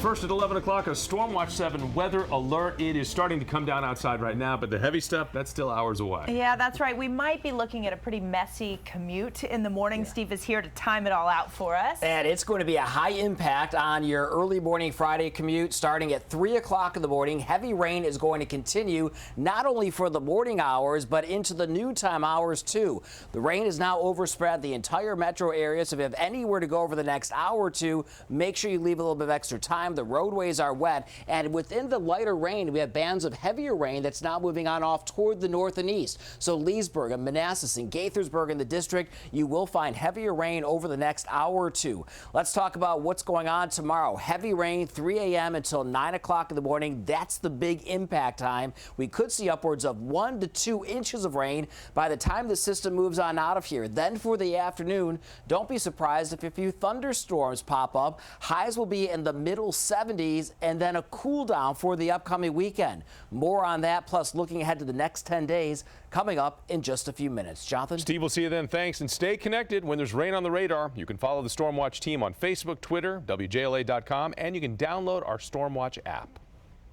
First at 11 o'clock, a Storm Watch 7 weather alert. It is starting to come down outside right now, but the heavy stuff, that's still hours away. Yeah, that's right. We might be looking at a pretty messy commute in the morning. Yeah. Steve is here to time it all out for us. And it's going to be a high impact on your early morning Friday commute starting at 3 o'clock in the morning. Heavy rain is going to continue not only for the morning hours, but into the noontime hours too. The rain is now overspread the entire metro area, so if you have anywhere to go over the next hour or two, make sure you leave a little bit of extra time. The roadways are wet, and within the lighter rain, we have bands of heavier rain that's now moving on off toward the north and east. So Leesburg and Manassas and Gaithersburg in the district, you will find heavier rain over the next hour or two. Let's talk about what's going on tomorrow. Heavy rain 3 a.m. until 9 o'clock in the morning. That's the big impact time. We could see upwards of 1 to 2 inches of rain by the time the system moves on out of here. Then for the afternoon, don't be surprised if a few thunderstorms pop up. Highs will be in the middle 70s, and then a cool down for the upcoming weekend. More on that, plus looking ahead to the next 10 days, coming up in just a few minutes. Jonathan? Steve, we'll see you then. Thanks, and stay connected when there's rain on the radar. You can follow the Stormwatch team on Facebook, Twitter, WJLA.com, and you can download our Stormwatch app.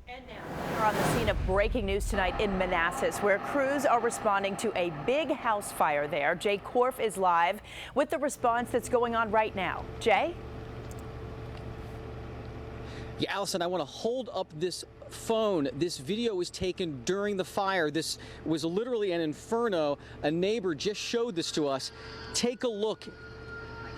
And now we're on the scene of breaking news tonight in Manassas, where crews are responding to a big house fire there. Jay Korf is live with the response that's going on right now. Jay? Yeah, Allison, I want to hold up this phone. This video was taken during the fire. This was literally an inferno. A neighbor just showed this to us. Take a look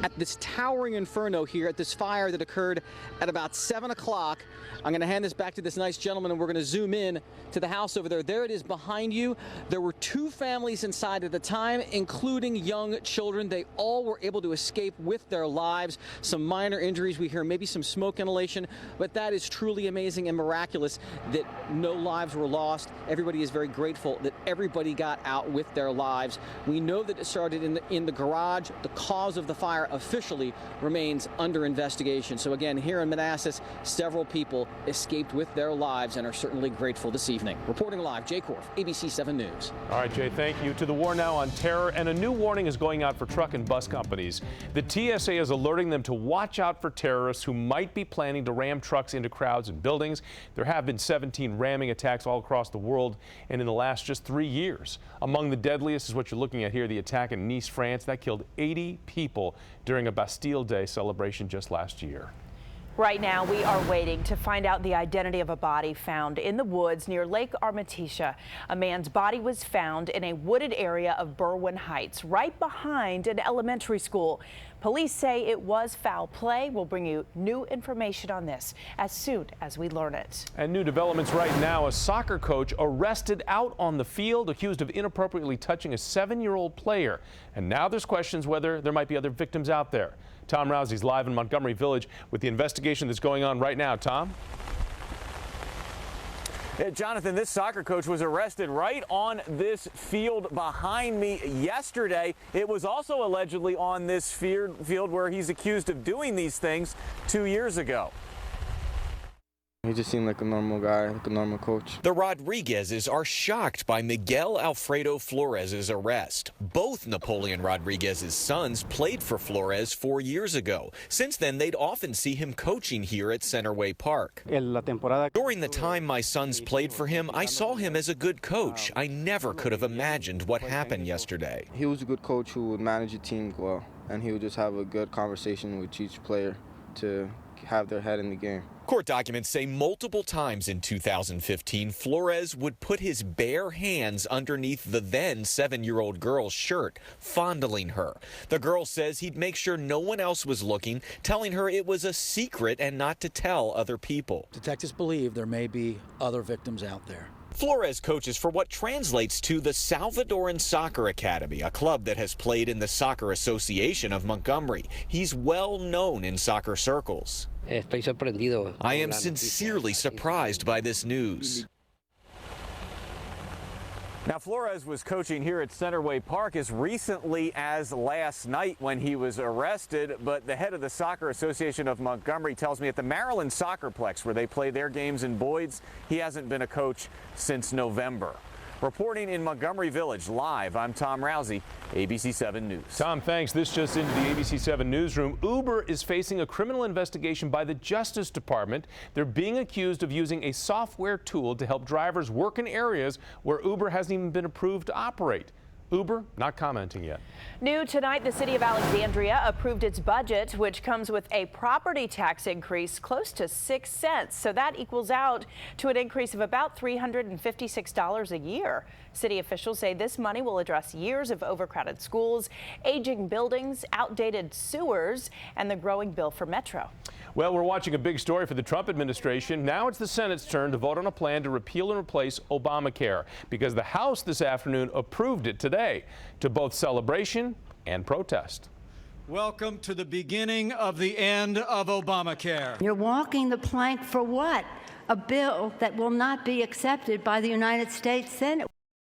at this towering inferno here at this fire that occurred at about 7 o'clock. I'm going to hand this back to this nice gentleman, and we're going to zoom in to the house over there. There it is behind you. There were 2 families inside at the time, including young children. They all were able to escape with their lives. Some minor injuries. We hear maybe some smoke inhalation, but that is truly amazing and miraculous that no lives were lost. Everybody is very grateful that everybody got out with their lives. We know that it started in the garage. The cause of the fire officially remains under investigation. So again, here in Manassas, several people escaped with their lives and are certainly grateful this evening. Reporting live, Jay Korf, ABC 7 News. All right, Jay, thank you. To the war now on terror, and a new warning is going out for truck and bus companies. The TSA is alerting them to watch out for terrorists who might be planning to ram trucks into crowds and buildings. There have been 17 ramming attacks all across the world, and in the last just 3 years. Among the deadliest is what you're looking at here, the attack in Nice, France. That killed 80 people during a Bastille Day celebration just last year. Right now, we are waiting to find out the identity of a body found in the woods near Lake Armitage. A man's body was found in a wooded area of Berwyn Heights, right behind an elementary school. Police say it was foul play. We'll bring you new information on this as soon as we learn it. And new developments right now. A soccer coach arrested out on the field, accused of inappropriately touching a 7-year-old player. And now there's questions whether there might be other victims out there. Tom Rousey's live in Montgomery Village with the investigation that's going on right now. Tom? Yeah, Jonathan, this soccer coach was arrested right on this field behind me yesterday. It was also allegedly on this field where he's accused of doing these things 2 years ago. He just seemed like a normal guy, like a normal coach. The Rodriguezes are shocked by Miguel Alfredo Flores's arrest. Both Napoleon Rodriguez's sons played for Flores 4 years ago. Since then, they'd often see him coaching here at Centerway Park. During the time my sons played for him, I saw him as a good coach. I never could have imagined what happened yesterday. He was a good coach who would manage a team well, and he would just have a good conversation with each player to have their head in the game. Court documents say multiple times in 2015, Flores would put his bare hands underneath the then 7-year-old girl's shirt, fondling her. The girl says he'd make sure no one else was looking, telling her it was a secret and not to tell other people. Detectives believe there may be other victims out there. Flores coaches for what translates to the Salvadoran Soccer Academy, a club that has played in the Soccer Association of Montgomery. He's well known in soccer circles. I am sincerely surprised by this news. Now, Flores was coaching here at Centerway Park as recently as last night when he was arrested, but the head of the Soccer Association of Montgomery tells me at the Maryland Soccerplex, where they play their games in Boyd's, he hasn't been a coach since November. Reporting in Montgomery Village, live, I'm Tom Rousey, ABC 7 News. Tom, thanks. This just into the ABC 7 newsroom. Uber is facing a criminal investigation by the Justice Department. They're being accused of using a software tool to help drivers work in areas where Uber hasn't even been approved to operate. Uber not commenting yet. New tonight, the city of Alexandria approved its budget, which comes with a property tax increase close to 6 cents. So that equals out to an increase of about $356 a year. City officials say this money will address years of overcrowded schools, aging buildings, outdated sewers, and the growing bill for Metro. Well, we're watching a big story for the Trump administration. Now it's the Senate's turn to vote on a plan to repeal and replace Obamacare because the House this afternoon approved it today, to both celebration and protest. Welcome to the beginning of the end of Obamacare. You're walking the plank for what? A bill that will not be accepted by the United States Senate.